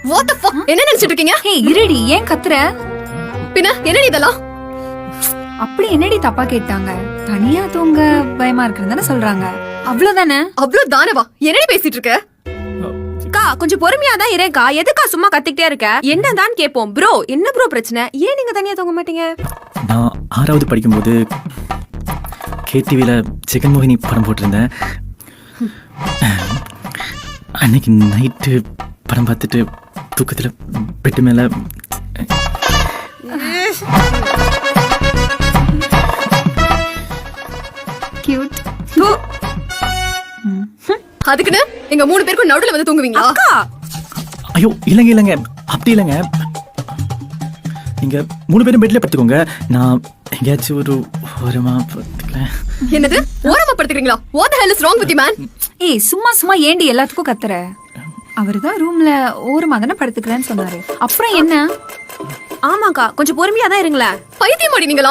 What the fuck? என்ன நினைச்சிட்டு இருக்கீங்க? ஏய் இருடி, ஏன் கத்துற? பின்ன என்னடி இதெல்லாம்? அப்படி என்னடி தப்பா கேட்டாங்க? தனியா தூங்க பயமா இருக்குன்னு சொல்றாங்க. அவ்வளவுதானே? அவ்வளவு தானவா? என்னடி பேசிட்டு இருக்க? அக்கா கொஞ்சம் பொறுமையா தான் இருக்கா. எதுக்கா சும்மா கத்திக்கிட்டே இருக்க? என்னதான் கேப்போம். ப்ரோ என்ன ப்ரோ பிரச்சனை? ஏன் நீங்க தனியா தூங்க மாட்டீங்க? நான் 6வது படிக்கும்போது கேடிவில ஜெகன்மோகினி படம் போட்டிருந்தேன். அன்னைக்கு நைட்டு படம் பார்த்துட்டு தூக்கத்தில் பெட்டு மேல கியூட். அதுக்குன்னு எங்க 3 பேருக்கும் நடுவுல வந்து தூங்குவீங்களா? அக்கா ஐயோ இல்லைங்க அப்படி இல்லைங்க. நீங்க 3 பேரும் பெட்ல படுத்துக்கோங்க, நான் எங்கேயாச்சும் ஒரு ஓரமா படுத்துக்கிறேன். என்னது ஓரமா படுத்துக்கிறீங்களா? What the hell is wrong with you man? ஏய் சும்மா ஏண்டி எல்லாத்துக்கும் கத்துற? அவர்தான் ரூம்ல ஓரமா தானே படுத்துக்கிறேன்னு சொன்னாரு. அப்புறம் என்ன? ஆமாக்கா கொஞ்சம் பொறுமையா தான் இருங்களேன். பைத்தியமாடி நீங்களா?